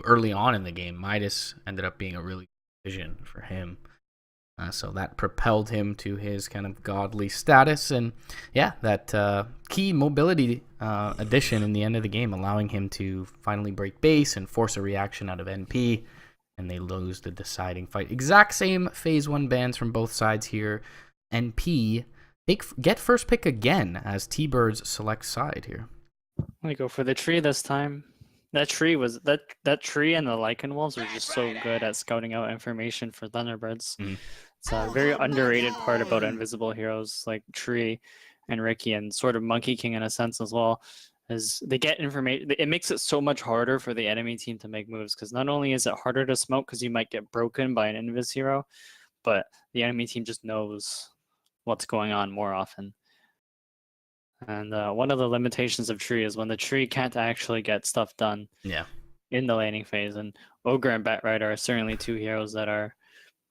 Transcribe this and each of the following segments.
early on in the game. Midas ended up being a really good vision for him. So that propelled him to his kind of godly status. And yeah, that key mobility addition in the end of the game, allowing him to finally break base and force a reaction out of NP. And they lose the deciding fight. Exact same phase 1 bans from both sides here. NP get first pick again as T-Birds select side here. I go for the tree this time. That tree and the Lycan Wolves are just so good at scouting out information for Thunderbirds. It's a very underrated part about invisible heroes like Tree and Ricky and sort of Monkey King in a sense as well, is they get information. It makes it so much harder for the enemy team to make moves, because not only is it harder to smoke because you might get broken by an invis hero, but the enemy team just knows what's going on more often. And one of the limitations of Tree is when the Tree can't actually get stuff done in the laning phase. And Ogre and Batrider are certainly two heroes that are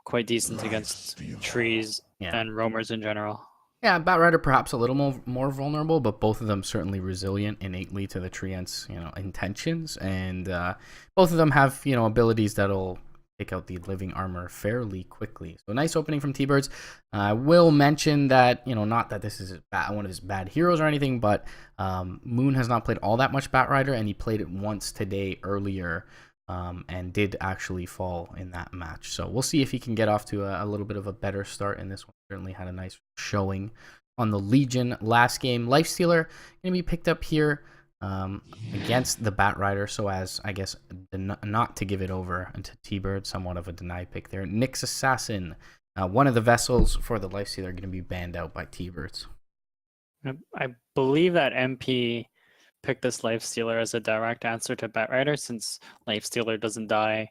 quite decent against trees and roamers in general. Yeah, Batrider perhaps a little more vulnerable, but both of them certainly resilient innately to the treant's intentions, and both of them have abilities that'll take out the living armor fairly quickly. So nice opening from T-Birds. I will mention that not that this is one of his bad heroes or anything, but Moon has not played all that much Batrider, and he played it once today earlier. And did actually fall in that match. So we'll see if he can get off to a little bit of a better start in this one. Certainly had a nice showing on the Legion last game. Lifestealer going to be picked up here against the Batrider, so as, I guess, not to give it over to T-Bird. Somewhat of a denied pick there. Nyx Assassin, one of the vessels for the Lifestealer, going to be banned out by T-Birds. I believe that MP pick this Lifestealer as a direct answer to Batrider, since Lifestealer doesn't die.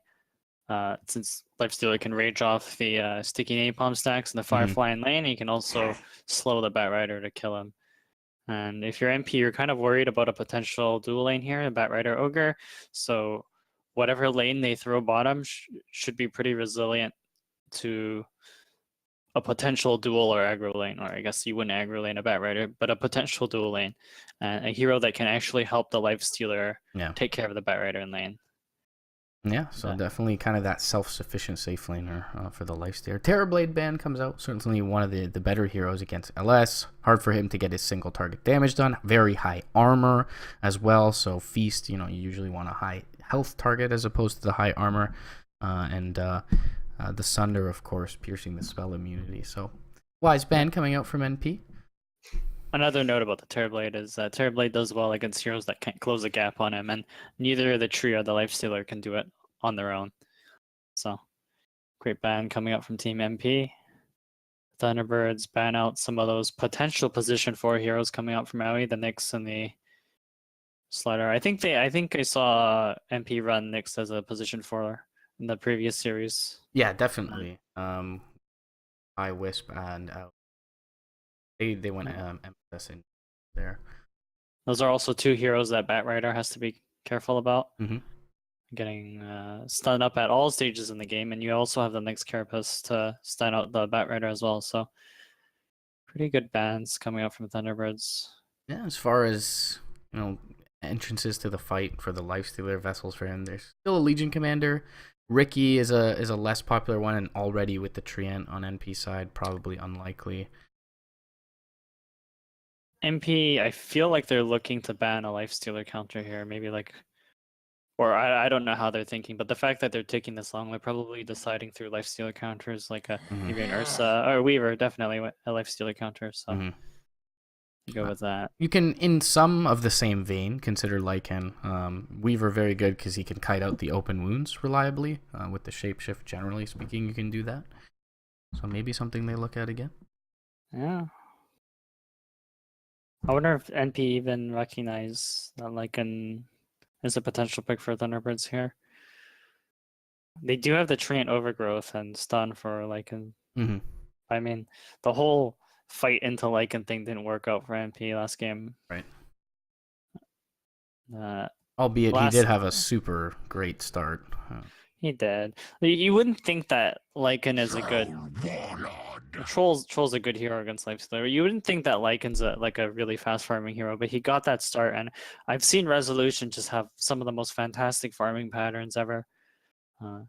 Since Lifestealer can rage off the sticky napalm stacks and the Firefly in lane, he can also slow the Batrider to kill him. And if you're MP, you're kind of worried about a potential dual lane here, Batrider Ogre. So whatever lane they throw bottom should be pretty resilient to a potential dual or aggro lane, or I guess you wouldn't aggro lane a Batrider, but a potential dual lane, and a hero that can actually help the Lifestealer take care of the Batrider in lane. Yeah, so definitely kind of that self-sufficient safe laner for the Lifestealer. Terrorblade ban comes out, certainly one of the better heroes against LS. Hard for him to get his single target damage done. Very high armor as well, so Feast, you usually want a high health target as opposed to the high armor. The Sunder, of course, piercing the spell immunity. So, wise ban coming out from NP. Another note about the Terrorblade is that Terrorblade does well against heroes that can't close a gap on him, and neither the Tree or the Lifestealer can do it on their own. So, great ban coming up from Team MP. Thunderbirds ban out some of those potential position 4 heroes coming out from Maui, the Nyx and the Slider. I think I saw MP run Nyx as a position 4 in the previous series. Yeah, definitely. I Wisp and they went emphasis in there. Those are also two heroes that Batrider has to be careful about. Getting stunned up at all stages in the game, and you also have the Nyx Carapace to stun out the Batrider as well. So pretty good bans coming up from Thunderbirds. Yeah, as far as entrances to the fight for the Lifestealer vessels for him, there's still a Legion Commander. Ricky is a less popular one, and already with the Treant on NP side, probably unlikely. MP, I feel like they're looking to ban a Lifestealer counter here, maybe or I don't know how they're thinking, but the fact that they're taking this long, they're probably deciding through Lifestealer counters, like maybe an Ursa or Weaver, definitely a Lifestealer counter. So go with that. You can, in some of the same vein, consider Lycan. Weaver very good because he can kite out the open wounds reliably. With the shapeshift, generally speaking, you can do that. So maybe something they look at again. Yeah. I wonder if NP even recognize that Lycan is a potential pick for Thunderbirds here. They do have the Treant Overgrowth and stun for Lycan. I mean, the whole fight into Lycan thing didn't work out for NP last game. Right. Albeit he did have a super great start. He did. You wouldn't think that Lycan is a good Troll's a good hero against Lifestealer. You wouldn't think that Lycan's like a really fast farming hero, but he got that start, and I've seen Resolution just have some of the most fantastic farming patterns ever. I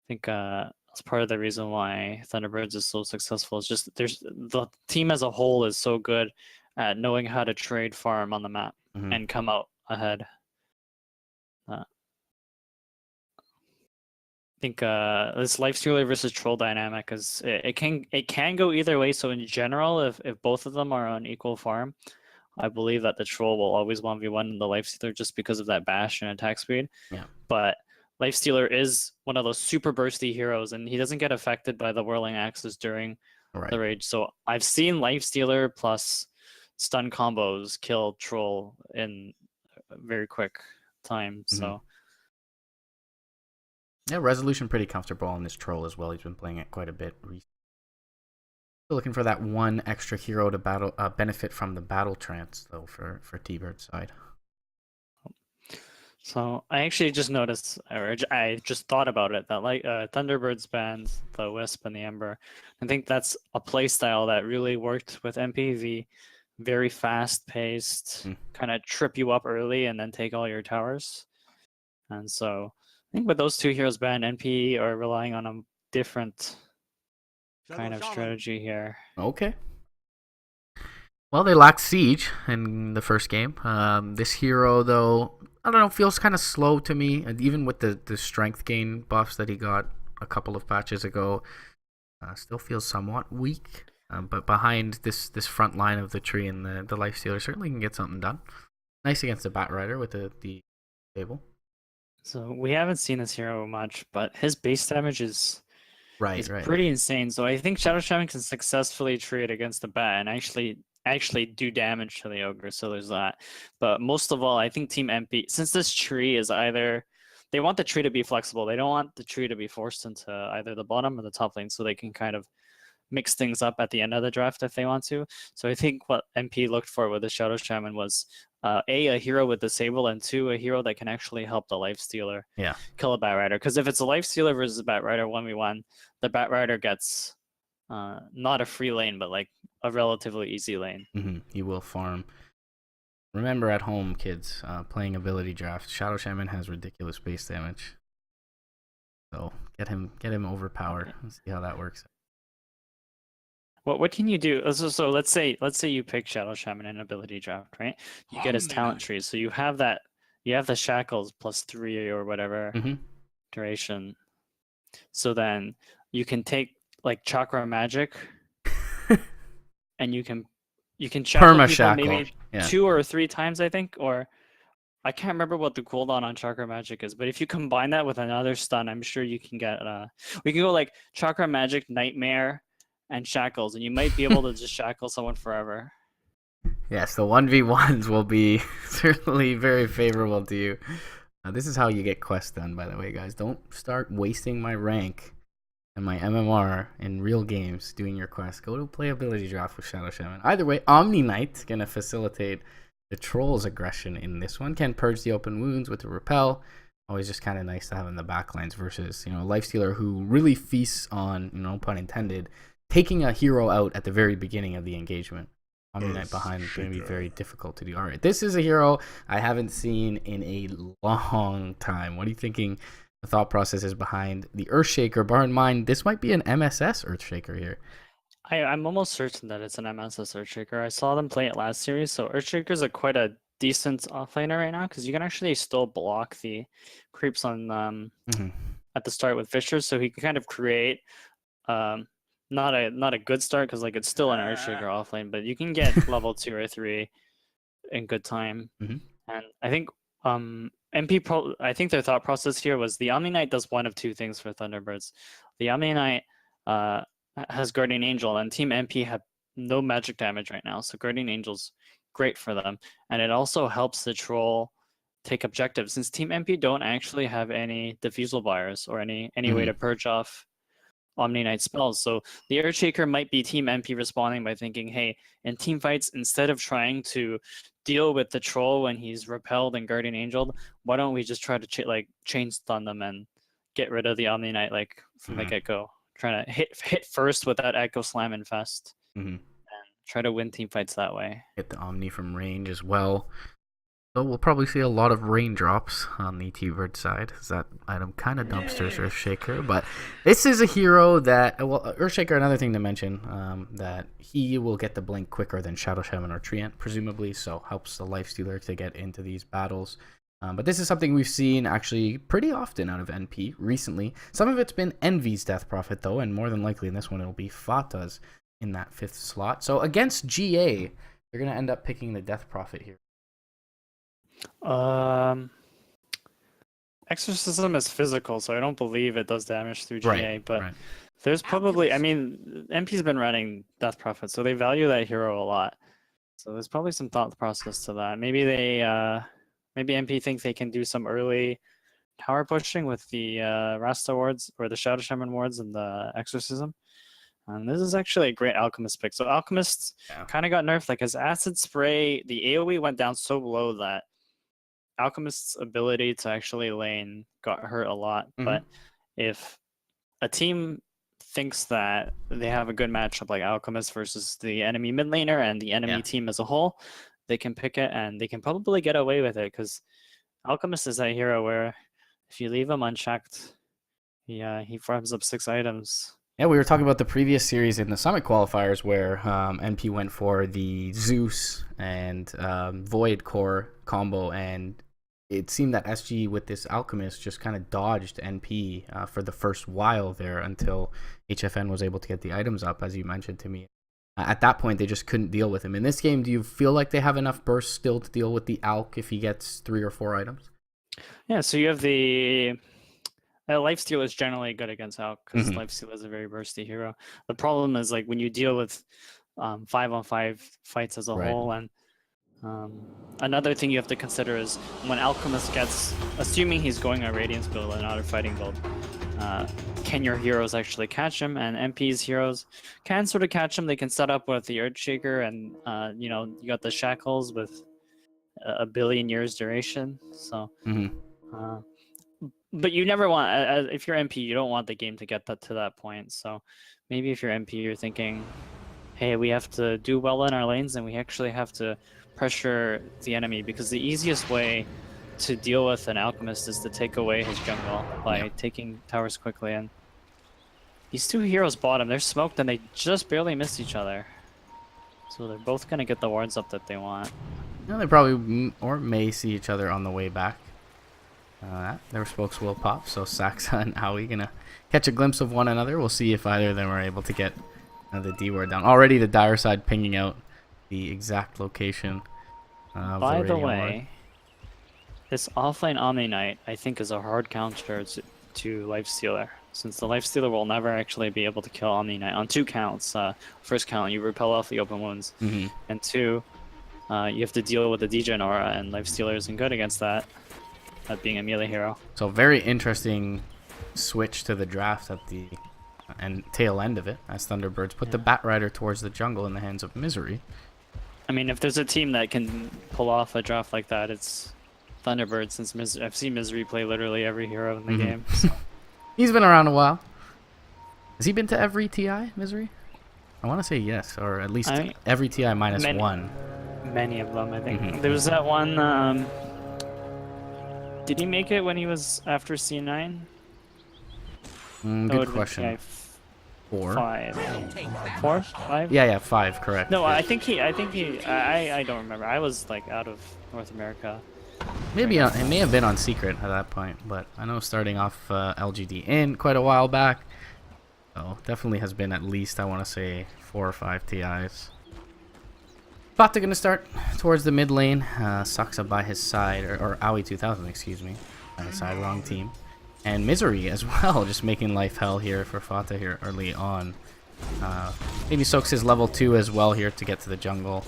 think that's part of the reason why Thunderbirds is so successful. It's just the team as a whole is so good at knowing how to trade farm on the map and come out ahead. I think this Lifestealer versus Troll dynamic is it can go either way. So in general, if both of them are on equal farm, I believe that the Troll will always 1v1 the Lifestealer just because of that bash and attack speed. Yeah. But Lifestealer is one of those super bursty heroes, and he doesn't get affected by the whirling axes during the rage. So I've seen Lifestealer plus stun combos kill Troll in a very quick time. So. Yeah, Resolution pretty comfortable on this Troll as well. He's been playing it quite a bit recently. Still looking for that one extra hero to benefit from the battle trance though for T-Bird's side. So I actually just noticed, or I just thought about it, that like Thunderbirds banned the Wisp and the Ember. I think that's a playstyle that really worked with MPV. Very fast-paced, kind of trip you up early and then take all your towers. And so I think with those two heroes banned, NP are relying on a different kind of strategy here. Okay. Well, they lacked Siege in the first game. This hero, though, I don't know, feels kind of slow to me. And even with the strength gain buffs that he got a couple of patches ago, still feels somewhat weak. But behind this front line of the tree and the Lifestealer certainly can get something done. Nice against the Batrider with the table. So we haven't seen this hero much, but his base damage is pretty insane. So I think Shadow Shaman can successfully trade against the Bat and actually do damage to the Ogre. So there's that. But most of all, I think Team MP, since this tree is either they want the tree to be flexible, they don't want the tree to be forced into either the bottom or the top lane, so they can kind of mix things up at the end of the draft if they want to. So I think what MP looked for with the Shadow Shaman was a hero with Disable, and two, a hero that can actually help the Lifestealer kill a Batrider. Because if it's a Lifestealer versus a Batrider 1v1, the Batrider gets not a free lane, but like a relatively easy lane. He will farm. Remember at home, kids, playing ability draft, Shadow Shaman has ridiculous base damage. So get him overpowered and see how that works. What can you do? So let's say you pick Shadow Shaman in ability draft, right? You get his talent tree, so you have the shackles +3 or whatever duration. So then you can take like chakra magic, and you can shackle people maybe 2 or 3 times, I think, or I can't remember what the cooldown on chakra magic is, but if you combine that with another stun, I'm sure you can get we can go like chakra magic, nightmare, and shackles, and you might be able to just shackle someone forever. Yes, the 1v1s will be certainly very favorable to you. This is how you get quests done, by the way, guys. Don't start wasting my rank and my MMR in real games doing your quests. Go to play ability draft with Shadow Shaman. Either way, Omni Knight's going to facilitate the Troll's aggression in this one. Can purge the open wounds with the Repel. Always just kind of nice to have in the backlines versus, Lifestealer who really feasts on, pun intended, taking a hero out at the very beginning of the engagement. Omni Knight behind is going to be very difficult to do. All right, this is a hero I haven't seen in a long time. What are you thinking the thought process is behind the Earthshaker? Bear in mind, this might be an MSS Earthshaker here. I'm almost certain that it's an MSS Earthshaker. I saw them play it last series, so Earthshaker's quite a decent offlaner right now, because you can actually still block the creeps on at the start with Fishers, so he can kind of create not a good start, because like it's still an Earthshaker offlane, but you can get level 2 or 3 in good time. And I think I think their thought process here was the Omni Knight does one of two things for Thunderbirds. The Omni Knight has Guardian Angel, and Team MP have no magic damage right now, so Guardian Angel's great for them, and it also helps the Troll take objectives, since Team MP don't actually have any diffusal buyers or any way to purge off Omni Knight spells. So the Earthshaker might be Team MP responding by thinking, hey, in team fights, instead of trying to deal with the Troll when he's repelled and Guardian Angeled, why don't we just try to chain stun them and get rid of the Omni Knight from the get-go? trying to hit first with that Echo Slam Infest. Mm-hmm. And try to win team fights that way. Hit the Omni from range as well. So we'll probably see a lot of raindrops on the T-Bird side, as that item kind of dumpsters Earthshaker. But this is a hero that, well, Earthshaker, another thing to mention, that he will get the blink quicker than Shadow Shaman or Treant, presumably, so helps the Lifestealer to get into these battles. But this is something we've seen actually pretty often out of NP recently. Some of it's been Envy's Death Prophet, though, and more than likely in this one it'll be Fata's in that 5th slot. So against GA, they're going to end up picking the Death Prophet here. Exorcism is physical, so I don't believe it does damage through GA, but there's probably, I mean, MP's been running Death Prophet, so they value that hero a lot. So there's probably some thought process to that. Maybe maybe MP think they can do some early tower pushing with the Rasta wards or the Shadow Shaman wards and the Exorcism. And this is actually a great Alchemist pick. So Alchemist kind of got nerfed. Like his Acid Spray, the AoE went down so low that Alchemist's ability to actually lane got hurt a lot. But if a team thinks that they have a good matchup like Alchemist versus the enemy mid laner and the enemy team as a whole, they can pick it and they can probably get away with it, because Alchemist is that hero where if you leave him unchecked, he farms up 6 items. Yeah, we were talking about the previous series in the Summit qualifiers where NP went for the Zeus and Void Core combo, and it seemed that SG with this Alchemist just kind of dodged NP for the first while there until HFN was able to get the items up, as you mentioned to me. At that point, they just couldn't deal with him. In this game, do you feel like they have enough burst still to deal with the Alch if he gets 3 or 4 items? Yeah, so you have the... Lifesteal is generally good against Alch because Lifesteal is a very bursty hero. The problem is like when you deal with 5-on-5 fights as a whole, and another thing you have to consider is when Alchemist gets, assuming he's going a Radiance build and not a fighting build, can your heroes actually catch him? And MP's heroes can sort of catch him. They can set up with the Earthshaker, and you know, you got the Shackles with a billion years duration. So. But you never want, if you're MP, you don't want the game to get to that point. So maybe if you're MP, you're thinking, hey, we have to do well in our lanes and we actually have to pressure the enemy, because the easiest way to deal with an Alchemist is to take away his jungle by taking towers quickly. And these 2 heroes bottom, they're smoked and they just barely missed each other. So they're both going to get the wards up that they want. No, they probably or may see each other on the way back. Their spokes will pop, so Saxa and Aoi gonna catch a glimpse of one another. We'll see if either of them are able to get the D ward down. Already the dire side pinging out the exact location. By the way, this offlane Omni Knight I think is a hard counter to Lifestealer, since the Lifestealer will never actually be able to kill Omni Knight on 2 counts. First count, you repel off the open wounds, and 2, you have to deal with the Degen aura, and Lifestealer isn't good against that. Being a melee hero. So very interesting switch to the draft at the tail end of it, as Thunderbirds put the Batrider towards the jungle in the hands of Misery. I mean, if there's a team that can pull off a draft like that, it's Thunderbirds, since I've seen Misery play literally every hero in the game. So. He's been around a while. Has he been to every TI, Misery? I want to say yes, or at least every TI -1. Many of them, I think. There was that one... did he make it when he was after C9? Good question. 5. 4? 5? Yeah, 5, correct. No, I think he. I don't remember. I was like out of North America. Maybe it may have been on Secret at that point, but I know starting off LGD in quite a while back. So definitely has been at least, I want to say, 4 or 5 TIs. Fata gonna start towards the mid lane. Saxa by his side, or Aoi 2000, excuse me, by his side, wrong team. And Misery as well, just making life hell here for Fata here early on. Maybe soaks his level 2 as well here to get to the jungle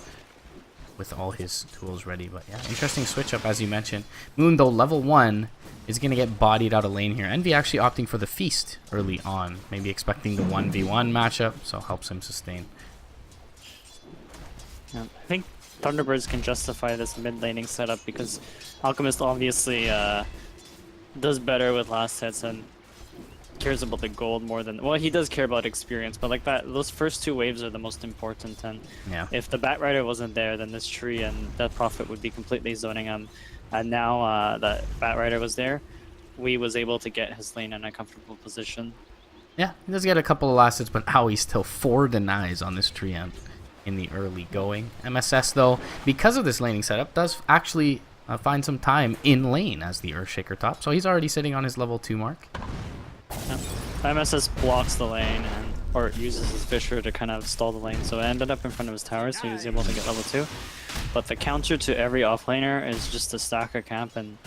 with all his tools ready. But yeah, interesting switch up as you mentioned. Moon though, level 1 is gonna get bodied out of lane here. Envy actually opting for the feast early on, maybe expecting the 1v1 matchup, so helps him sustain. Yeah, I think Thunderbirds can justify this mid laning setup because Alchemist obviously does better with last hits and cares about the gold more than, well, he does care about experience, but like those first 2 waves are the most important. And Yeah. if the Batrider wasn't there, then this tree and Death Prophet would be completely zoning him. And now that Batrider was there, we was able to get his lane in a comfortable position. Yeah, he does get a couple of last hits, but Howie's still 4 denies on this tree amp in the early going. MSS, though, because of this laning setup, does actually find some time in lane as the Earthshaker top. So he's already sitting on his level 2 mark. Yeah. MSS blocks the lane or uses his Fisher to kind of stall the lane. So it ended up in front of his tower, so he was able to get level 2. But the counter to every offlaner is just to stack a camp and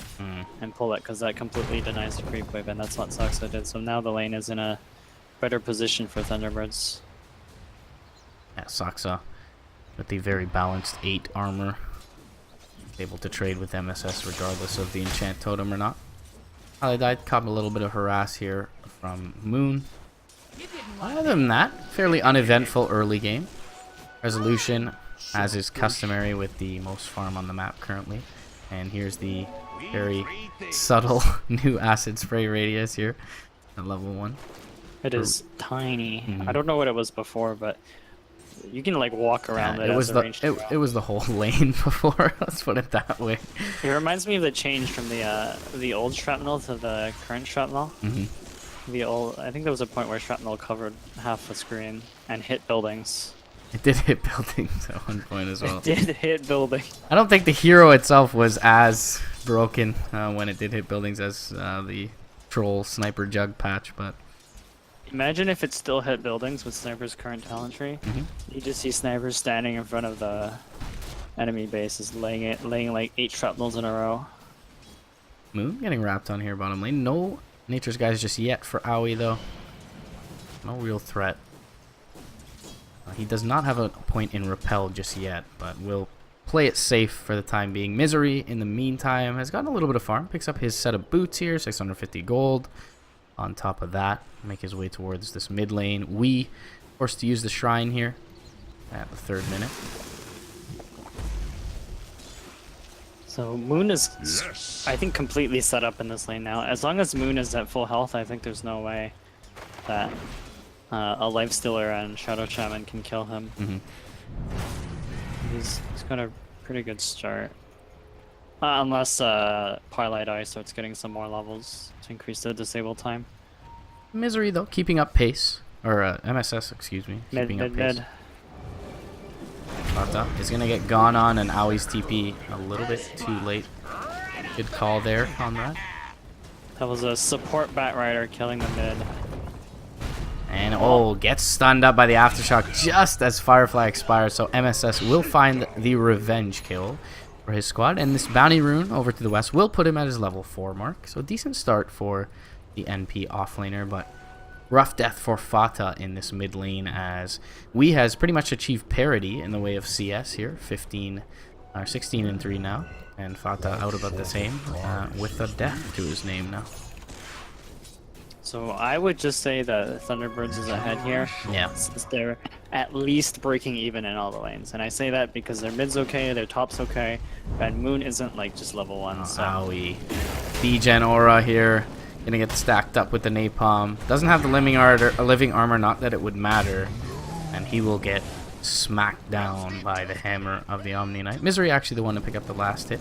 pull it, because that completely denies the creep wave, and that's what Saksa did. So now the lane is in a better position for Thunderbirds. Yeah, Saksa with the very balanced 8 armor. Able to trade with MSS regardless of the enchant totem or not. Died caught a little bit of harass here from Moon. Other than that, fairly uneventful early game. Resolution, as is customary with the most farm on the map currently. And here's the very subtle new acid spray radius here at level 1. It is tiny. I don't know what it was before, but you can like walk around it. It was it was the whole lane before. Let's put it that way. It reminds me of the change from the old shrapnel to the current shrapnel. The old, I think there was a point where shrapnel covered half the screen and hit buildings. It did hit buildings at one point as well. It did hit buildings. I don't think the hero itself was as broken when it did hit buildings as the troll sniper jug patch, but imagine if it still hit buildings with Sniper's current talent tree. You just see Sniper standing in front of the enemy bases, laying like 8 shrapnels in a row. Moon getting wrapped on here bottom lane. No Nature's Guys just yet for Aoi though. No real threat. He does not have a point in Repel just yet, but will play it safe for the time being. Misery, in the meantime, has gotten a little bit of farm. Picks up his set of boots here, 650 gold. On top of that, make his way towards this mid lane. We forced to use the shrine here at the 3rd minute. So Moon is, I think, completely set up in this lane now. As long as Moon is at full health, I think there's no way that a Lifestealer and Shadow Shaman can kill him. He's got a pretty good start. Unless Twilight Eye starts getting some more levels to increase the disable time. Misery, though, keeping up pace. Or MSS, excuse me. Keeping up pace. Dota is going to get gone on, and Aoi's TP a little bit too late. Good call there on that. That was a support Batrider killing the mid. And gets stunned up by the Aftershock just as Firefly expires, so MSS will find the revenge kill for his squad, and this bounty rune over to the west will put him at his level 4 mark. So a decent start for the NP offlaner, but rough death for Fata in this mid lane, as we has pretty much achieved parity in the way of CS here, 16 and 3 now, and Fata out about the same with a death to his name now. So I would just say that Thunderbirds is ahead here. Yeah. Since they're at least breaking even in all the lanes. And I say that because their mid's okay, their top's okay, and Moon isn't like just level 1. So. Owie. D-Gen Aura here. Gonna get stacked up with the Napalm. Doesn't have the living armor, not that it would matter. And he will get smacked down by the hammer of the Omni Knight. Misery actually the one to pick up the last hit.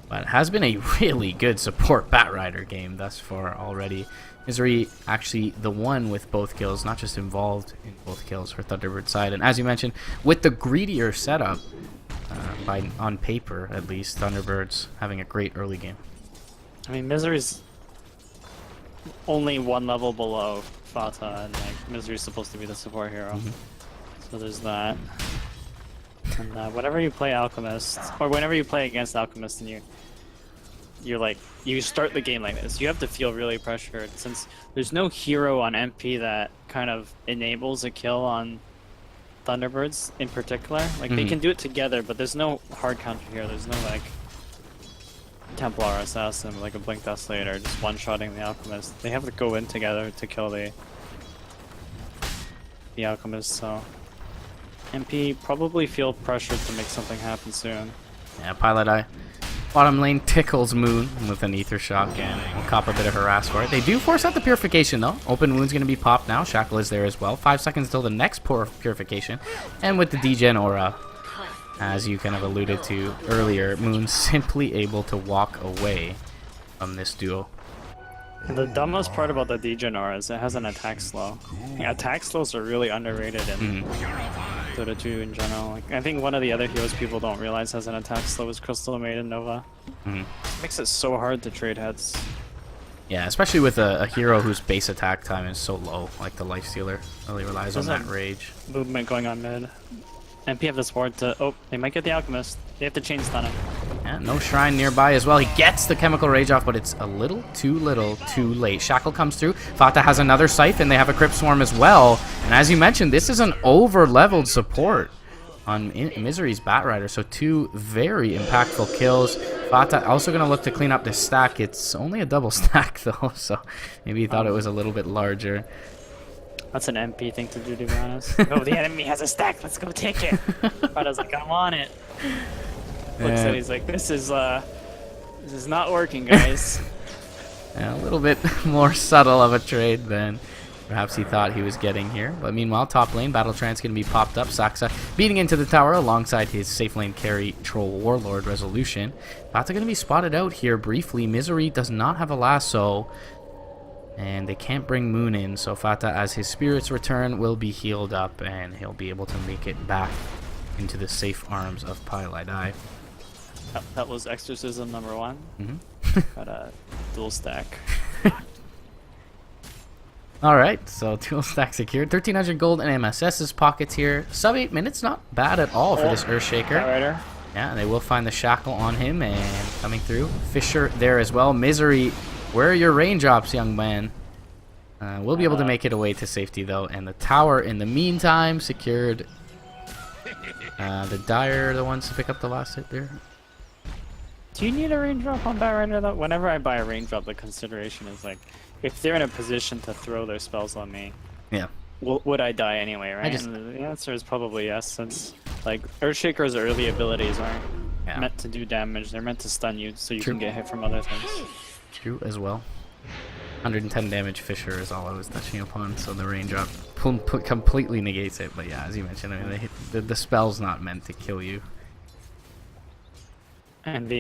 But it has been a really good support Batrider game thus far already. Misery actually the one with both kills, not just involved in both kills for Thunderbird's side. And as you mentioned, with the greedier setup, on paper at least, Thunderbirds having a great early game. I mean, Misery's only 1 level below Fata, and like Misery's supposed to be the support hero. So there's that. And whenever you play Alchemist, or whenever you play against Alchemist, and you start the game like this, you have to feel really pressured, since there's no hero on MP that kind of enables a kill on Thunderbirds in particular. Like they can do it together, but there's no hard counter here. There's no like Templar Assassin like a Blink Dust Later just one-shotting the Alchemist. They have to go in together to kill the Alchemist, so MP probably feel pressured to make something happen soon. Yeah, Pilot Eye Bottom lane tickles Moon with an Ether Shock and will cop a bit of harass for it. They do force out the Purification though. Open Wound's going to be popped now. Shackle is there as well. 5 seconds till the next Purification. And with the Degen Aura, as you kind of alluded to earlier, Moon's simply able to walk away from this duo. The dumbest part about the Degen Aura is it has an attack slow. Attack slows are really underrated in Dota 2 in general. Like, I think one of the other heroes people don't realize has an attack slow is Crystal Maiden Nova. Makes it so hard to trade heads. Yeah, especially with a hero whose base attack time is so low, like the Lifestealer. Really relies on that rage. Movement going on mid. MP have this ward to... Oh, they might get the Alchemist. They have to chain stun him. Yeah, no Shrine nearby as well. He gets the Chemical Rage off, but it's a little, too late. Shackle comes through. Fata has another Scythe, and they have a Crypt Swarm as well. And as you mentioned, this is an over-leveled support on Misery's Batrider. So 2 very impactful kills. Fata also going to look to clean up this stack. It's only a double stack, though, so maybe he thought it was a little bit larger. That's an MP thing to do, to be honest. Oh, the enemy has a stack. Let's go take it. Fata's like, I'm on it. Looks at it, he's like, this is not working, guys. Yeah, a little bit more subtle of a trade than perhaps he thought he was getting here. But meanwhile, top lane, Battle Trance going to be popped up. Saxa beating into the tower alongside his safe lane carry, Troll Warlord Resolution. Fata going to be spotted out here briefly. Misery does not have a lasso, and they can't bring Moon in. So Fata, as his spirits return, will be healed up, and he'll be able to make it back into the safe arms of Pylai. That was Exorcism number 1. Got a dual stack. Alright, so dual stack secured. 1300 gold in MSS's pockets here. Sub 8 minutes, not bad at all for this Earthshaker. Yeah, they will find the Shackle on him, and coming through. Fisher there as well. Misery, where are your raindrops, young man? We'll be able to make it away to safety, though. And the tower, in the meantime, secured. The Dire are the ones to pick up the last hit there. Do you need a raindrop on Batrider, though? Whenever I buy a raindrop, the consideration is like, if they're in a position to throw their spells on me, yeah, would I die anyway, right? And the answer is probably yes, since like Earthshaker's early abilities aren't meant to do damage. They're meant to stun you so you can get hit from other things. True as well. 110 damage Fisher is all I was touching upon, so the raindrop completely negates it. But yeah, as you mentioned, I mean, the spell's not meant to kill you. And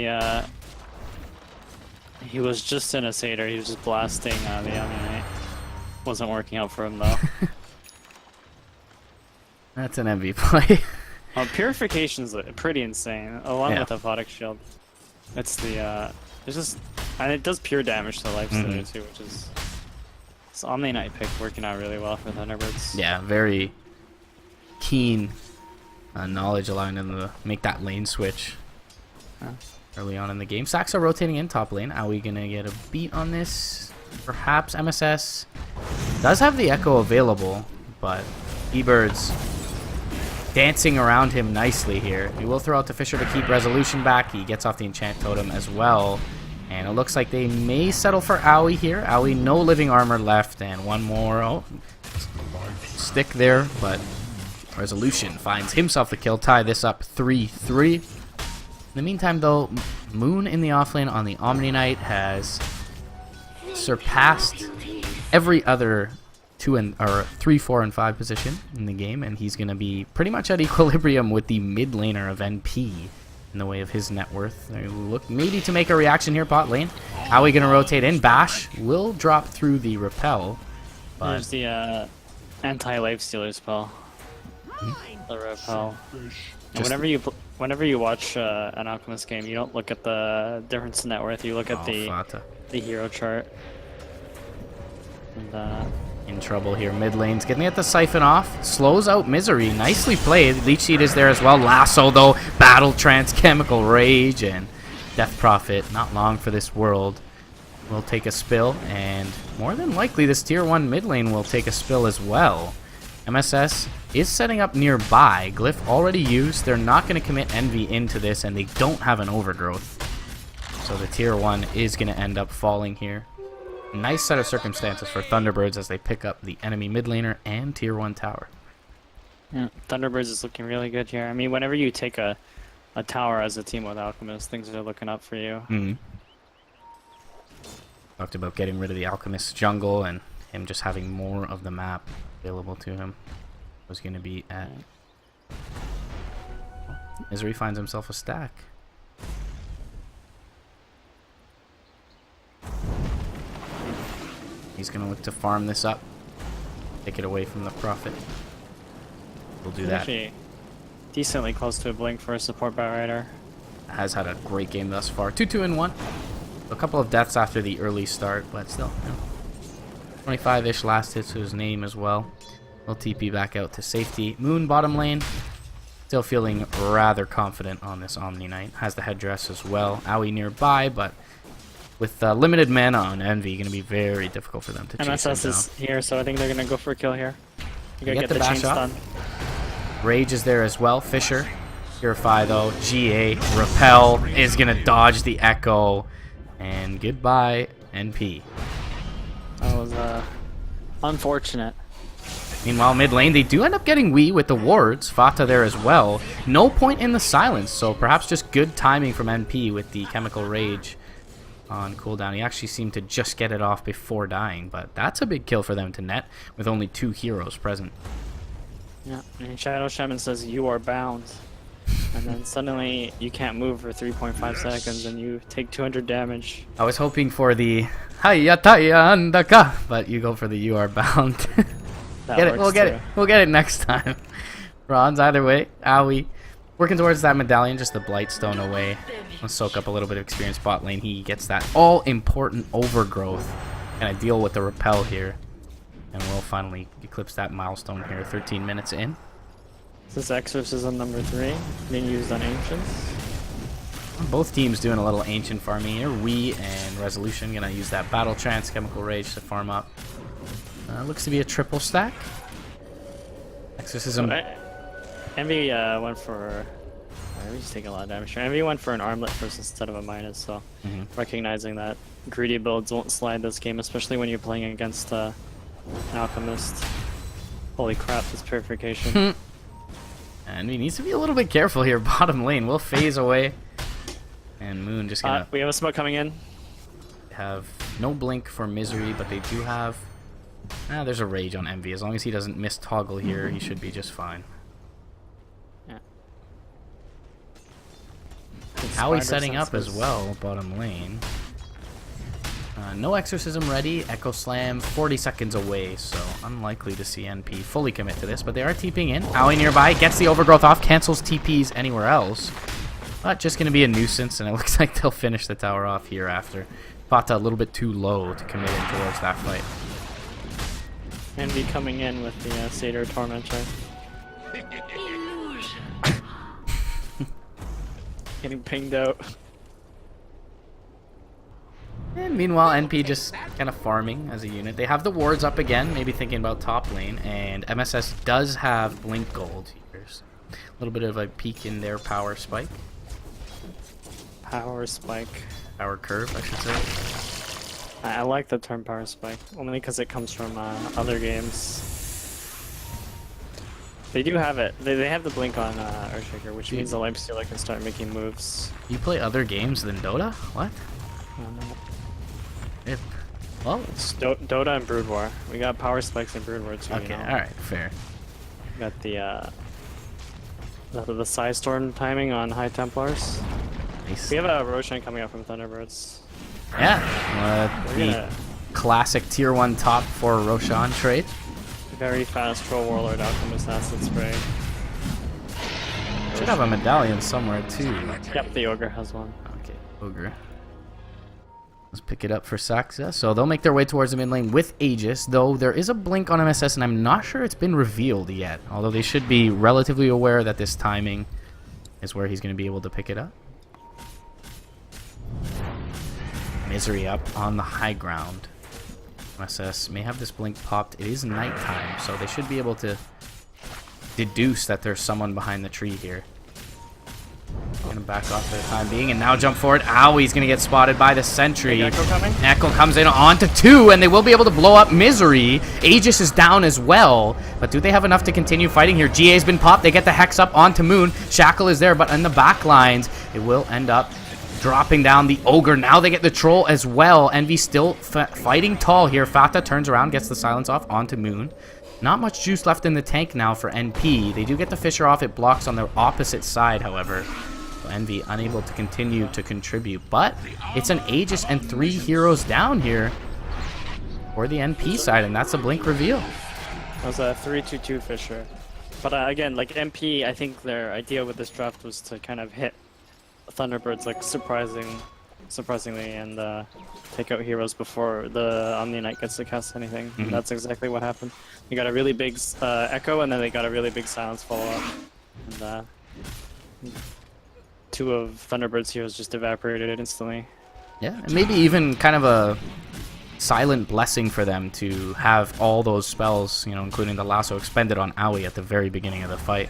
he was just in a Satyr. He was just blasting the Omni-Knight. Wasn't working out for him though. That's an MV play. Purification's pretty insane, along with Aphotic Shield. It's the it's just, and it does pure damage to Lifestealer too, which is this Omni-Knight pick working out really well for Thunderbirds. Yeah, very keen knowledge, allowing them to make that lane switch early on in the game. Saxa rotating in top lane. Are we gonna get a beat on this? Perhaps. MSS does have the Echo available, but eBirds dancing around him nicely here. He will throw out to Fisher to keep Resolution back. He gets off the Enchant Totem as well. And it looks like they may settle for Owie here. Owie, no living armor left, and one more stick there, but Resolution finds himself the kill. Tie this up 3-3. In the meantime, though, Moon in the offlane on the Omni-Knight has surpassed every other 3, 4, and 5 position in the game, and he's going to be pretty much at equilibrium with the mid laner of NP in the way of his net worth. They look maybe to make a reaction here, bot lane. How are we going to rotate in? Bash will drop through the repel. But there's the anti-Lifestealer spell. The repel. And whenever you watch an Alchemist game, you don't look at the difference in net worth. You look at the hero chart. And, in trouble here. Mid lane's getting at the siphon off. Slows out Misery. Nicely played. Leech Seed is there as well. Lasso, though. Battle Trance, Chemical Rage, and Death Prophet. Not long for this world. Will take a spill, and more than likely this tier 1 mid lane will take a spill as well. MSS is setting up nearby. Glyph already used. They're not going to commit Envy into this, and they don't have an Overgrowth. So the tier 1 is going to end up falling here. Nice set of circumstances for Thunderbirds as they pick up the enemy mid laner and tier 1 tower. Yeah, Thunderbirds is looking really good here. I mean, whenever you take a a tower as a team with Alchemist, things are looking up for you. Talked about getting rid of the Alchemist jungle and him just having more of the map available to him. Was going to be at... Misery finds himself a stack. He's going to look to farm this up. Take it away from the Prophet. We'll do that. Actually, decently close to a blink for a support Batrider. Has had a great game thus far. 2-2-1. A couple of deaths after the early start, but still, 25-ish last hits to his name as well. We'll TP back out to safety. Moon bottom lane. Still feeling rather confident on this Omni Knight. Has the headdress as well. Aoi nearby, but with limited mana on Envy, going to be very difficult for them to chase MSS him is down. here, so I think they're going to go for a kill here. You gotta Get get the the chain bash off. stun. Rage is there as well. Fisher. Purify though. GA. Repel is going to dodge the Echo. And goodbye, NP. That was unfortunate. Meanwhile, mid lane, they do end up getting Wii with the wards. Fata there as well. No point in the silence, so perhaps just good timing from NP with the Chemical Rage on cooldown. He actually seemed to just get it off before dying, but that's a big kill for them to net with only 2 heroes present. Yeah, and Shadow Shaman says you are bound. And then suddenly you can't move for 3.5 seconds and you take 200 damage. I was hoping for the Hayataya Andaka, but you go for the You Are Bound. Get it, we'll get it. We'll get it next time. Bronze either way. Aoi working towards that medallion, just the Blightstone away. Let's soak up a little bit of experience bot lane. He gets that all-important overgrowth. Gonna deal with the repel here. And we'll finally eclipse that milestone here, 13 minutes in. This is Exorcism number 3, being used on Ancients. Both teams doing a little Ancient farming here. We and Resolution gonna use that Battle Trance, Chemical Rage to farm up. Looks to be a triple stack. Exorcism. Envy went for... He's taking a lot of damage. Envy went for an armlet first instead of a Midas, so recognizing that greedy builds won't slide this game, especially when you're playing against an Alchemist. Holy crap, this purification. And he needs to be a little bit careful here. Bottom lane will phase away. And Moon just gonna... we have a smoke coming in. Have no blink for Misery, but they do have... there's a Rage on Envy. As long as he doesn't miss toggle here, he should be just fine. Yeah. Aoi setting up as well, bottom lane. No Exorcism ready. Echo Slam 40 seconds away, so unlikely to see NP fully commit to this, but they are TPing in. Aoi nearby, gets the overgrowth off, cancels TPs anywhere else. But just going to be a nuisance, and it looks like they'll finish the tower off here after. Fata a little bit too low to commit in towards that fight. Envy coming in with the Satyr Tormentor. Getting pinged out. And meanwhile, NP just kind of farming as a unit. They have the wards up again, maybe thinking about top lane, and MSS does have Blink Gold here. So a little bit of a peek in their power spike. Power spike. Power curve, I should say. I like the term power spike, only because it comes from other games. They do have it. They have the blink on Earthshaker, which means the Lifestealer can start making moves. You play other games than Dota? What? I don't know. Well, It's Dota and Brood War. We got power spikes in Brood War too. okay, you know? alright, fair. We got the Psy Storm timing on High Templars. Nice. We have a Roshan coming up from Thunderbirds. Yeah, We're the gonna classic tier 1 top for Roshan trade. very fast Troll Warlord Alchemist Acid Spray. Should have a medallion somewhere too. Yep, the Ogre has one. Okay, Ogre. Let's pick it up for Saxa. So they'll make their way towards the mid lane with Aegis, though there is a blink on MSS, and I'm not sure it's been revealed yet. Although they should be relatively aware that this timing is where he's going to be able to pick it up. Misery up on the high ground. MSS may have this blink popped. It is nighttime, so they should be able to deduce that there's someone behind the tree here. Gonna him back off for the time being, and now jump forward. He's going to get spotted by the sentry. Echo coming? Echo comes in onto 2, and they will be able to blow up Misery. Aegis is down as well, but do they have enough to continue fighting here? GA's been popped. They get the Hex up onto Moon. Shackle is there, but in the back lines, it will end up dropping down the Ogre. Now they get the Troll as well. Envy still fighting tall here. Fata turns around, gets the silence off onto Moon. Not much juice left in the tank now for NP. They do get the Fissure off. It blocks on the opposite side, however. So Envy unable to continue to contribute. But it's an Aegis and 3 heroes down here for the NP side, and that's a blink reveal. That was a 3-2-2 Fissure. But again, like NP, I think their idea with this draft was to kind of hit Thunderbirds like surprisingly and take out heroes before the Omni Knight gets to cast anything. And that's exactly what happened. They got a really big Echo, and then they got a really big Silence follow-up. And 2 of Thunderbird's heroes just evaporated instantly. Yeah, and maybe even kind of a silent blessing for them to have all those spells, you know, including the lasso expended on Aoi at the very beginning of the fight.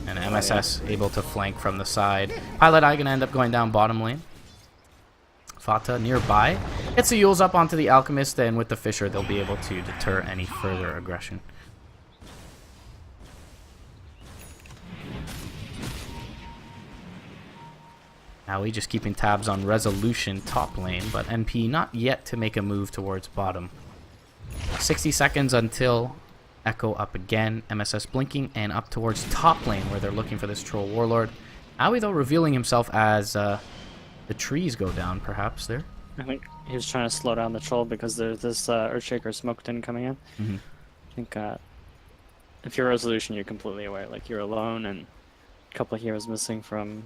And MSS able to flank from the side. Pilot Eye gonna end up going down bottom lane. Fata nearby. Gets the Yules up onto the Alchemist, and with the Fissure, they'll be able to deter any further aggression. Aoi just keeping tabs on Resolution top lane, but NP not yet to make a move towards bottom. 60 seconds until Echo up again. MSS blinking and up towards top lane where they're looking for this Troll Warlord. Aoi though revealing himself as the trees go down perhaps there. I think he was trying to slow down the Troll because there's this Earthshaker Smoke Tin coming in. I think if you're Resolution, you're completely aware. Like you're alone and a couple of heroes missing from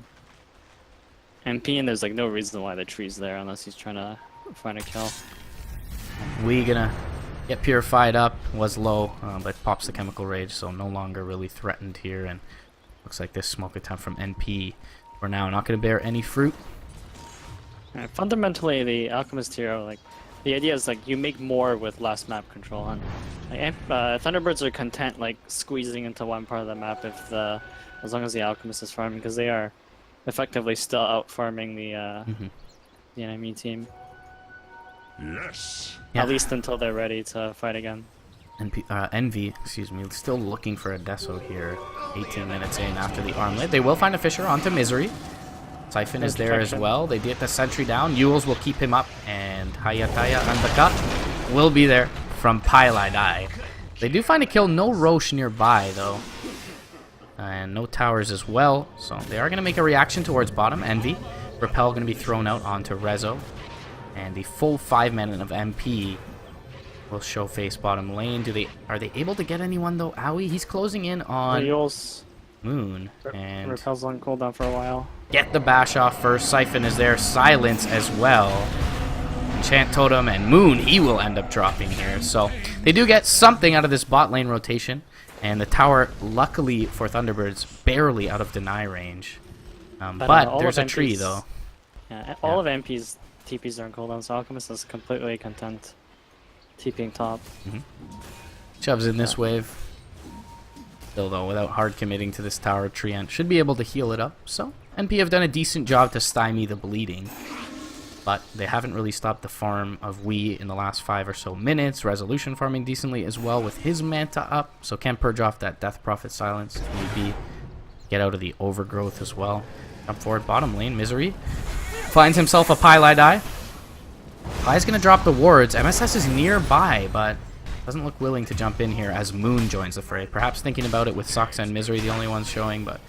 MP, and there's like no reason why the tree's there unless he's trying to find a kill. We gonna get purified up, was low, but pops the Chemical Rage, so no longer really threatened here, and looks like this smoke attempt from NP for now not gonna bear any fruit. Fundamentally, the Alchemist hero, like the idea is like you make more with less map control, and like, Thunderbirds are content like squeezing into one part of the map if as long as the Alchemist is farming, because they are effectively still out farming the enemy team. Yes. Yeah. At least until they're ready to fight again. Envy, excuse me, still looking for a Deso here. 18 minutes in after the armlet. They will find a Fissure onto Misery. Siphon is there as well. They get the sentry down. Yules will keep him up, and Hayataya and the cut will be there from Pilot Eye. They do find a kill. No Roche nearby though. And no towers as well, so they are going to make a reaction towards bottom. Envy. Repel going to be thrown out onto Rezo. And the full 5 men of MP will show face bottom lane. Are they able to get anyone though? Aoi, he's closing in on Moon. And Repel's on cooldown for a while. Get the bash off first. Siphon is there. Silence as well. Enchant Totem and Moon, he will end up dropping here. So they do get something out of this bot lane rotation. And the tower, luckily for Thunderbirds, barely out of deny range. But there's a tree, though. Yeah, all of MP's TPs are on cooldown, so Alchemist is completely content TPing top. Shoves in this wave. Still, though, without hard committing to this tower, Treant should be able to heal it up. So, NP have done a decent job to stymie the bleeding. But they haven't really stopped the farm of Wii in the last 5 or so minutes. Resolution farming decently as well with his Manta up. So can purge off that Death Prophet silence if need be. Get out of the overgrowth as well. Jump forward bottom lane. Misery finds himself a Pilot Eye. Pie's going to drop the wards. MSS is nearby, but doesn't look willing to jump in here as Moon joins the fray. Perhaps thinking about it with Sux and Misery, the only ones showing, but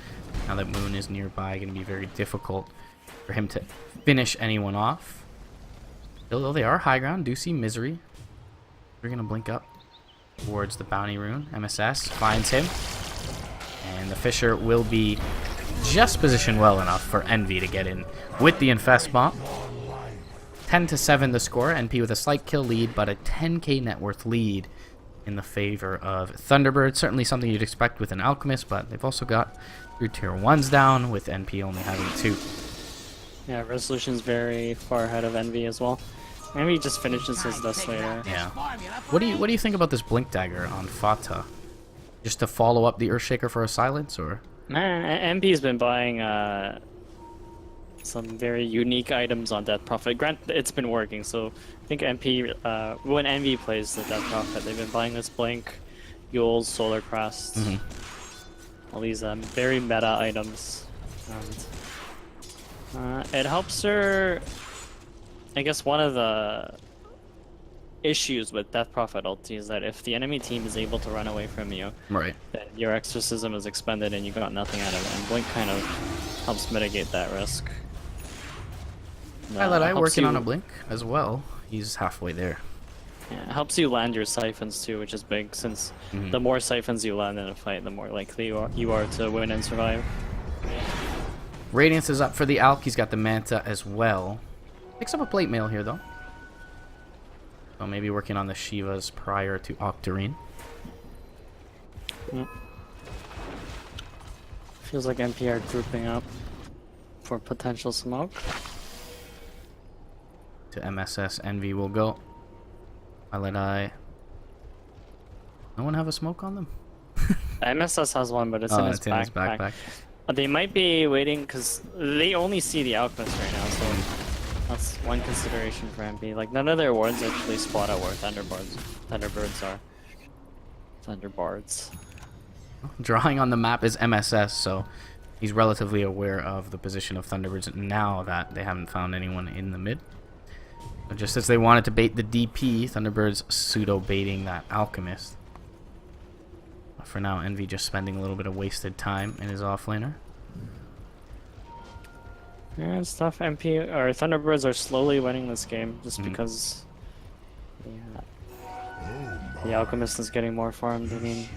now that Moon is nearby, going to be very difficult for him to finish anyone off. Still, though, they are high ground. Do see Misery. We're going to blink up towards the bounty rune. MSS finds him. And the Fissure will be just positioned well enough for Envy to get in with the Infest Bomb. 10-7 the score. NP with a slight kill lead, but a 10k net worth lead in the favor of Thunderbird. Certainly something you'd expect with an Alchemist, but they've also got through tier 1s down, with NP only having 2. Yeah, Resolution's very far ahead of Envy as well. Envy just finishes his Dust later. Yeah. What do you think about this Blink Dagger on Fata? Just to follow up the Earthshaker for a silence, or? Man, MP's been buying some very unique items on Death Prophet. Granted, it's been working, so I think MP, when Envy plays the Death Prophet, they've been buying this Blink, Yule's Solar Crest, all these very meta items. And it helps her. I guess one of the issues with Death Prophet ulti is that if the enemy team is able to run away from you, Right. then your exorcism is expended and you got nothing out of it. And Blink kind of helps mitigate that risk. I Helps working you- on a blink as well. He's halfway there. Yeah, it helps you land your siphons too, which is big, since the more siphons you land in a fight, the more likely you are to win and survive. Radiance is up for the Alk. He's got the Manta as well. Picks up a plate mail here, though. So maybe working on the Shivas prior to Octarine. Feels like MP are grouping up for potential smoke. To MSS, Envy will go. Let I. No one have a smoke on them? MSS has one, but it's in his backpack. They might be waiting because they only see the Alchemist right now, so that's one consideration for MP. Like, none of their wards actually spot out where Thunderbirds are. Thunderbirds. Drawing on the map is MSS, so he's relatively aware of the position of Thunderbirds now that they haven't found anyone in the mid. So just as they wanted to bait the DP, Thunderbirds pseudo-baiting that Alchemist. But for now, Envy just spending a little bit of wasted time in his offlaner. Yeah, it's tough. MP or Thunderbirds are slowly winning this game just because the Alchemist is getting more farmed. I mean,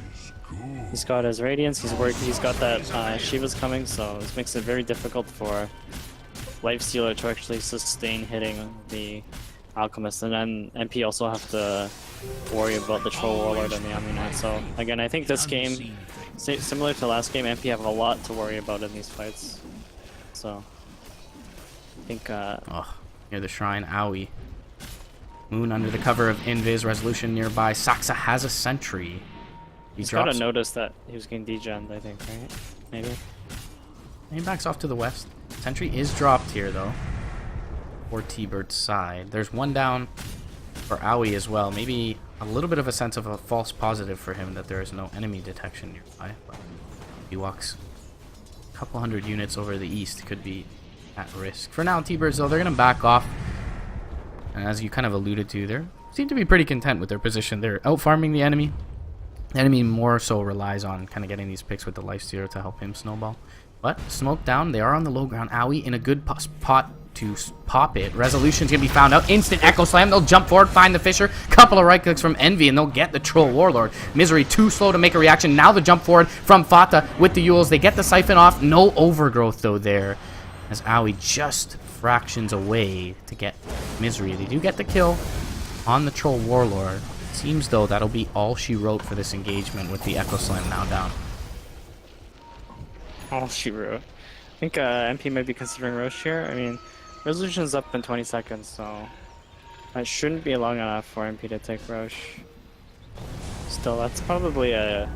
he's got his Radiance, he's got that Shiva's coming, so this makes it very difficult for Lifestealer to actually sustain hitting the Alchemist, and then MP also have to worry about the Troll Warlord and the Amunet. So again, I think this game, similar to last game, MP have a lot to worry about in these fights. So I think Near the shrine, Aoi. Moon under the cover of Invis, resolution nearby. Saxa has a sentry. he's got to notice that he was getting degened, I think, right? Maybe. He backs off to the west. Sentry is dropped here, though. For T-Bird's side. There's one down for Aoi as well. Maybe a little bit of a sense of a false positive for him that there is no enemy detection nearby. But he walks a couple hundred units over the east. Could be at risk. For now, T-Birds, though, they're going to back off. And as you kind of alluded to, they seem to be pretty content with their position. They're out-farming the enemy. The enemy more so relies on kind of getting these picks with the Lifestealer to help him snowball. But smoke down, they are on the low ground. Aoi in a good spot to pop it. Resolution's gonna be found out. Instant Echo Slam. They'll jump forward, find the Fisher. Couple of right clicks from Envy, and they'll get the Troll Warlord. Misery too slow to make a reaction. Now the jump forward from Fata with the Yules. They get the Siphon off. No overgrowth though there, as Aoi just fractions away to get Misery. They do get the kill on the Troll Warlord. Seems though that'll be all she wrote for this engagement with the Echo Slam now down. All she wrote. I think MP might be considering Roche here. I mean, resolution's up in 20 seconds, so that shouldn't be long enough for MP to take Roche. Still, that's probably a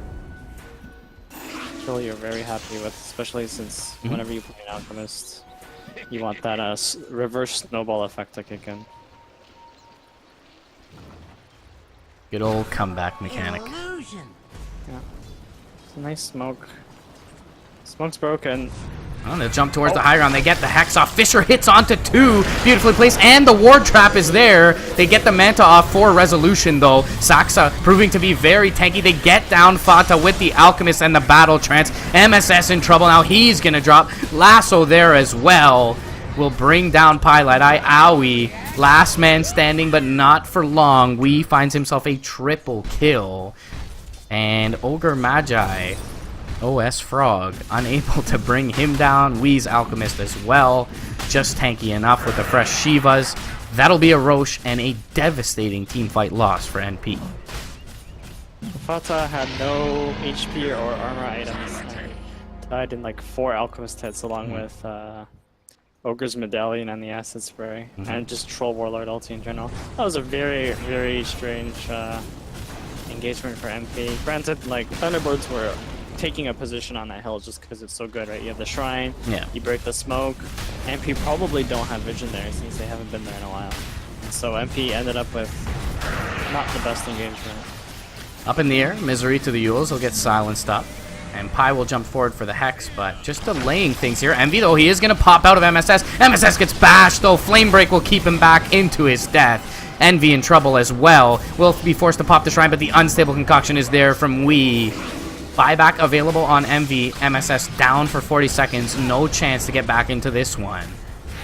kill you're very happy with, especially since whenever you play an Alchemist, you want that reverse snowball effect to kick in. Good old comeback mechanic. Yeah. It's a nice smoke. Smoke's broken. Oh, they'll jump towards the high ground. They get the Hex off. Fisher hits onto two. Beautifully placed. And the Ward Trap is there. They get the Manta off for resolution, though. Saxa proving to be very tanky. They get down Fata with the Alchemist and the Battle Trance. MSS in trouble now. He's going to drop. Lasso there as well. Will bring down Pilot Eye. Aoi. Last man standing, but not for long. Wee finds himself a triple kill. And Ogre Magi, OS Frog, unable to bring him down. Wee's Alchemist as well. Just tanky enough with the fresh Shivas. That'll be a Roche and a devastating teamfight loss for NP. Fata had no HP or armor items. Died in like 4 Alchemist hits along with Ogre's Medallion and the Acid Spray. And just Troll Warlord ulti in general. That was a very, very strange engagement for MP. Granted, like, Thunderbirds were taking a position on that hill just because it's so good, right? You have the shrine, Yeah. you break the smoke. MP probably don't have vision there since they haven't been there in a while. So MP ended up with not the best engagement. Up in the air, Misery to the Yules. He'll get silenced up. And Pi will jump forward for the Hex, but just delaying things here. Envy, though, he is going to pop out of MSS. MSS gets bashed, though. Flame Break will keep him back into his death. Envy in trouble as well. Will be forced to pop the Shrine, but the Unstable Concoction is there from Wii. Buyback available on Envy. MSS down for 40 seconds. No chance to get back into this one.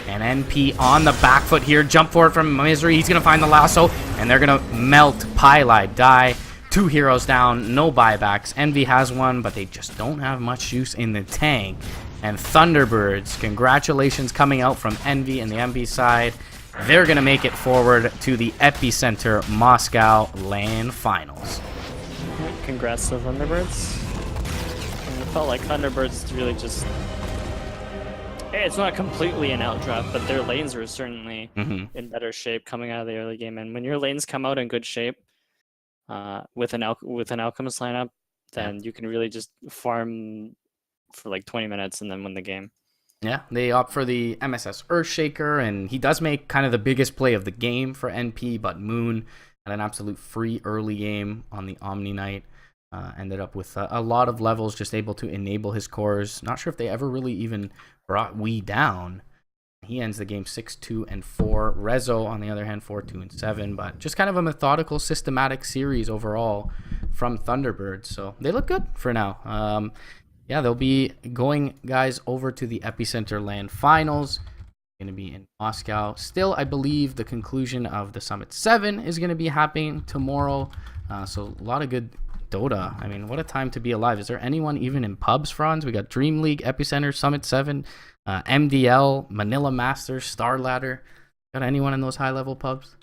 And NP on the back foot here. Jump forward from Misery. He's going to find the lasso, and they're going to melt Pylite. Die. 2 heroes down, no buybacks. Envy has one, but they just don't have much use in the tank. And Thunderbirds, congratulations coming out from Envy and the Envy side. They're going to make it forward to the Epicenter Moscow LAN Finals. Congrats to Thunderbirds. And it felt like Thunderbirds really just... It's not completely an outdraft, but their lanes were certainly in better shape coming out of the early game. And when your lanes come out in good shape, with an Alchemist lineup, then you can really just farm for like 20 minutes and then win the game. Yeah, they opt for the MSS Earthshaker, and he does make kind of the biggest play of the game for NP, but Moon had an absolute free early game on the Omni Knight. Ended up with a lot of levels, just able to enable his cores. Not sure if they ever really even brought Wii down. He ends the game 6-2 and 4. Rezo, on the other hand, 4-2 and 7. But just kind of a methodical, systematic series overall from Thunderbirds. So they look good for now. Yeah, they'll be going, guys, over to the Epicenter LAN Finals. Going to be in Moscow. Still, I believe the conclusion of the Summit 7 is going to be happening tomorrow. So a lot of good Dota. I mean, what a time to be alive. Is there anyone even in pubs, Franz? We got Dream League, Epicenter, Summit 7. MDL, Manila Masters, Star Ladder. Got anyone in those high-level pubs?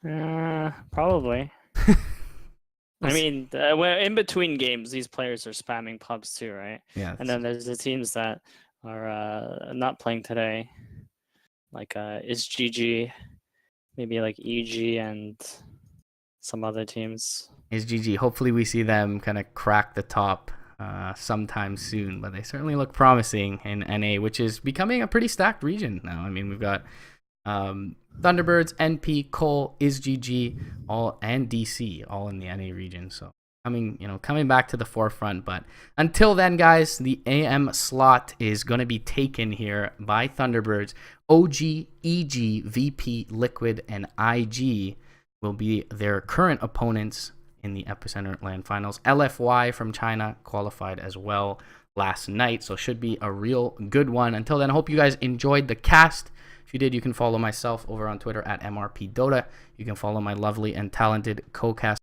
Probably. I mean, in between games, these players are spamming pubs too, right? Yeah. And then there's the teams that are not playing today, like IsGG, maybe like EG and some other teams. IsGG. Hopefully we see them kind of crack the top sometime soon, but they certainly look promising in NA, which is becoming a pretty stacked region now. I mean, we've got Thunderbirds, NP, Cole, IsGG, all and DC all in the NA region. So coming back to the forefront. But until then, guys, the AM slot is going to be taken here by Thunderbirds. OG, EG, VP, Liquid, and IG will be their current opponents in the Epicenter LAN Finals. LFY from China qualified as well last night, so should be a real good one. Until then, I hope you guys enjoyed the cast. If you did, you can follow myself over on Twitter at MRPDota. You can follow my lovely and talented co-cast